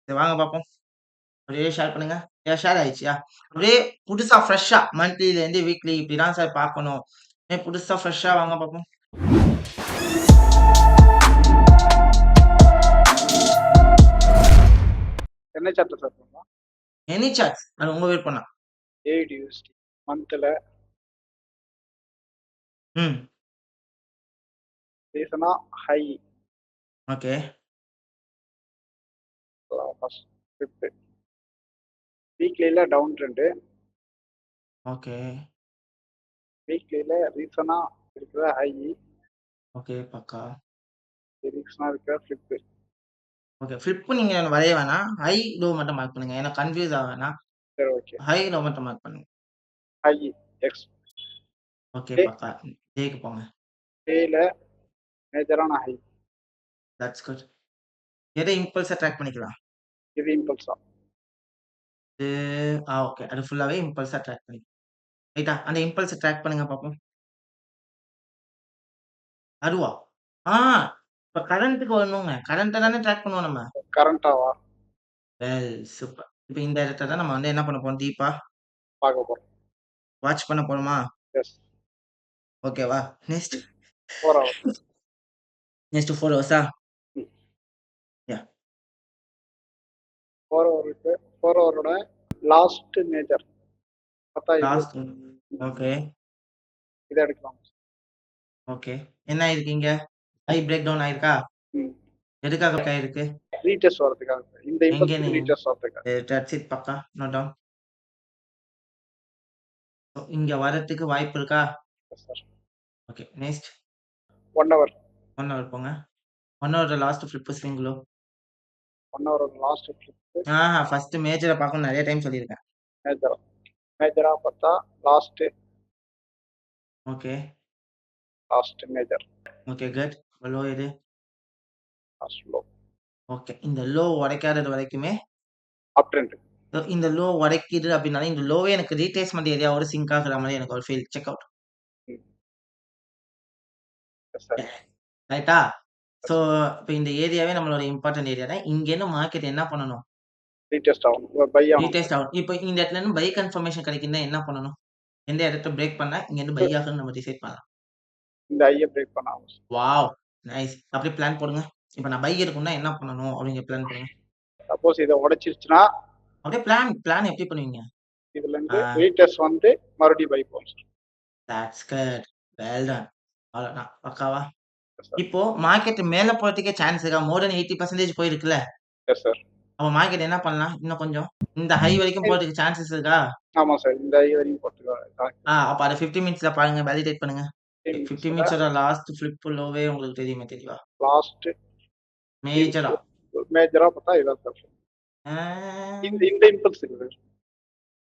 சரி வாங்க பார்ப்போம். அப்படியே ஷேர் பண்ணுங்க. ஷேர் ஆயிடுச்சுயா? அப்படியே புதுசா ஃப்ரெஷ்ஷா மந்த்லிலேருந்து வீக்லி இப்படிதான் சார் பார்க்கணும். புதுசா ஃப்ரெஷ்ஷா வாங்க பார்ப்போம். என்ன சாப்டர் சார் பண்ணலாம்? Any charts. அது உங்க விருப்பம் தான். AUD/USD மந்த்ல ம். ரீசனா ஹை ஓகே. ஃபர்ஸ்ட் ஃபிஃப்த் வீக்லில டவுன் ட்ரெண்ட் ஓகே. வீக்லில ரீசனா இருக்கிற ஹை ஓகே. பக்கா. ரீசனா இருக்கிற ஃபிளிப் ஓகே. ஃபிளிப் நீங்க வரைய வேணாம். ஹை, லோ மட்டும் மார்க் பண்ணுங்க. ஏன்னா கன்ஃப்யூஸ் ஆக வேணாம். சரி ஓகே. ஹை, லோ மட்டும் மார்க் பண்ணுங்க. High X okay. பக்கா. ஜேக்கு போங்க. டேல மேஜரான ஹை. That's good. எதை இம்பல்ஸா ட்ராக் பண்ணிக்கலாம்? இது இம்பல்ஸா? இது ஓகே. அது ஃபுல்லாவே இம்பல்ஸா ட்ராக் பண்ணிக்கலாம். ரைட்டா? அந்த இம்பல்ஸ ட்ராக் பண்ணுங்க பார்ப்போம். அதுவா? ஆ இப்ப கரண்ட்க்கு வரணுங்க. கரண்ட்ட தானே ட்ராக் பண்ணுவோம் நம்ம. கரண்டாவா? Well super. இப்ப இந்த இடத்த தான் நம்ம வந்து என்ன பண்ண போறோம் டீப்பா பார்க்க போறோம். வாட்ச் பண்ண போறோமா? எஸ். ஓகேவா? Next 4 hours. நெக்ஸ்ட் 4 ஹவர்ஸா? ம். யா. 4 ஹவருக்கு 4 ஹவரோட லாஸ்ட் மேஜர் பார்த்தா இது லாஸ்ட் ஓகே. இதை எடுக்கலாம். ஓகே. என்ன ஆயிருக்கு இங்க? ஹை பிரேக் டவுன் ஆயிருக்கா? ம். எதுக்காக பிரேக் ஆயிருக்கு? ரீடெஸ்ட் வரதுக்காக. இந்த எங்க இம்பல்ஸ் நீங்க? ரீடெஸ்ட் வரதுக்காக. தட்ஸ் இட் பக்கா. Note down. இங்க வரதுக்கு வாய்ப்பு இருக்கா? Yes sir. Okay. Next 1 hour 1 hour போங்க. 1 ஹவர்ல லாஸ்ட் ஃபிளிப் ஸ்விங் லோ. 1 ஹவரோட லாஸ்ட் ஃபிளிப் ஃபர்ஸ்ட் மேஜர பார்க்கணும்னு நெறைய டைம் சொல்லியிருக்கேன். மேஜரா மேஜரா பார்த்தா last okay. Major okay good. Low எது? Last low okay. இந்த லோ உடைக்காதது வரைக்குமே அப் ட்ரெண்ட். இந்த லோ உடைக்குது அப்படின்னாலே இந்த லோவே எனக்கு ரீட்ரேஸ்மென்ட் ஏரியாவோட சிங்க் ஆகுற மாதிரி எனக்கு ஒரு feel. Check out. Yes sir. ரைட்டா? ஸோ இப்போ இந்த ஏரியாவே நம்மளோட இம்பார்ட்டன்ட் ஏரியா தான். இங்கேருந்து மார்க்கெட் என்ன பண்ணணும்? ரீடெஸ்ட் ஆகணும். பை ஆகணும். ரீடெஸ்ட் ஆகும். இப்போ இந்த இடத்துல இருந்து பை கன்ஃபர்மேஷன் கிடைக்குதுன்னா என்ன பண்ணணும்? எந்த இடத்த பிரேக் பண்ணா இங்கேருந்து பை ஆகும்னு நம்ம டிசைட் பண்ணலாம். இந்த ஐயை பிரேக் பண்ண ஆகும். Wow nice. அப்படியே பிளான் போடுங்க. இப்போ நான் பை எடுக்கணும்னா என்ன பண்ணணும் அப்படிங்கிற பிளான் போடுங்க. சப்போஸ் இதை உடைச்சிருச்சுன்னா அப்படியே பிளான் எப்படி பண்ணுவீங்க? இதுல இருந்து ரீடெஸ்ட் வந்து மறுபடியும் பை போகும். That's good. Well done. அவ்வளோதான். பக்காவா? Yes sir. இப்போ மார்க்கெட் மேல போறதுக்கே சான்ஸ் இருக்கா? மோர் தென் 80% போயிருக்குல்ல? Yes sir. அப்ப மார்க்கெட் என்ன பண்ணலாம்? இன்னும் கொஞ்சம் இந்த ஹை வரைக்கும் போறதுக்கு சான்சஸ் இருக்கா? ஆமா சார். இந்த ஐ வரையும் போட்டுக்கலாம். அப்ப அத 50 மினிட்ஸ்ல பாருங்க. வேலிடேட் பண்ணுங்க. 50 மினிட்ஸோட லாஸ்ட் ஃபிளிப் லோவே உங்களுக்கு தெரியுமே தெளிவா? லாஸ்ட் மேஜரா. மேஜரா பார்த்தா இதான் சார். ஆ இந்த இம்பல்ஸ் இருக்குது.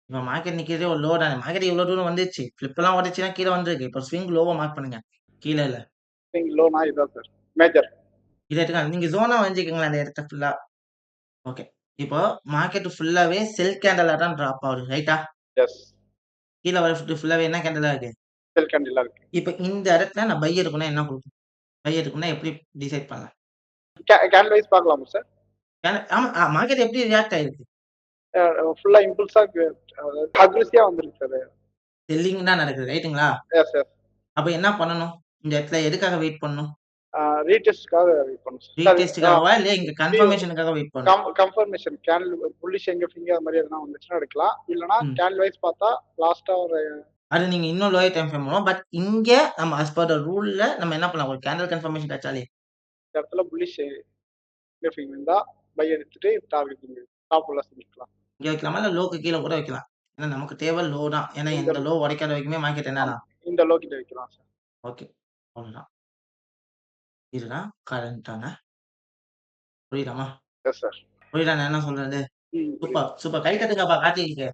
இப்ப மார்க்கெட் நிக்கிறதே ஒரு லோ தானே. மார்க்கெட் இவ்வளவு தூரம் வந்துருச்சு. ஃபிளிப் எல்லாம் உடைச்சுன்னா கீழ வந்திருக்கு. இப்ப ஸ்விங் லோவ மார்க் பண்ணுங்க. கீழ இல்ல. ஸ்விங் லோனா இதான் சார். மேஜர். இத எடுத்துக்கலாம். நீங்க ஜோனா வரைஞ்சுக்கங்களேன் அந்த இடத்த ஃபுல்லா. ஓகே. இப்போ மார்க்கெட் ஃபுல்லாவே செல் கேண்டலா தான் டிராப் ஆகுது. ரைட்டா? எஸ். கீழ வரது ஃபுல்லாவே என்ன கேண்டலா இருக்கு? செல் கேண்டிலா இருக்கு. இப்ப இந்த இடத்துல நான் பை எடுக்கணும்னா என்ன கொடுக்கும்? பை எடுக்கணும்னா எப்படி டிசைட் பண்ணலாம்? கேண்டில் வைஸ் பார்க்கலாமா சார்? ஆமா. மார்க்கெட் எப்படி ரியாக்ட் ஆயிருக்கு? ஃபுல்லா இம்பல்ஸா அக்ரெசிவா வந்திருக்கு சார். செல்லிங் தான் நடக்குது. ரைட்டுங்களா? Yes yes. அப்ப என்ன பண்ணணும்? இந்த இடத்துல எதுக்காக வெயிட் பண்ணணும்? ரீடெஸ்ட்காக வெயிட் பண்ணணும் சார். ரீடெஸ்ட்காகவா இல்ல இங்க கன்ஃபர்மேஷனுக்காக வெயிட் பண்ணணும்? கன்ஃபர்மேஷன் கேண்டில் புல்லிஷ் எங்க ஃபிங்கர் மாதிரி எதனா வந்துச்சுன்னா எடுக்கலாம். இல்லனா கேண்டில் வைஸ் பார்த்தா லாஸ்டா ஒரு அது நீங்க இன்னும் லோயர் டைம் ஃப்ரேம் பண்ணுவோம். பட் இங்க நம்ம as per the ரூல்ல நம்ம என்ன பண்ணலாம்? ஒரு கேண்டில் கன்ஃபர்மேஷன் கிடைச்சாலே இந்த இடத்துல புல்லிஷ் எங்க ஃபிங்கர் இருந்தா பை எடுத்துட்டு டார்கெட்டிங் டாப் உள்ள செஞ்சுக்கலாம். இங்க வைக்கலாமா? இல்ல லோக்கு கீழ கூட வைக்கலாம். ஏன்னா நமக்கு தேவை லோ தான். ஏன்னா இந்த லோ உடைக்காத வரைக்குமே மார்க்கெட் என்னதான்? இந்த லோ கிட்ட வைக்கலாம் சார். ஓகே. அவ்வளவுதான். இதுதான் கரண்டான புரியுதாமா? Yes sir. புரியுதா நான் என்ன சொல்றது? சூப்பர் கை தட்டுங்கப்பா கார்த்திக்கு.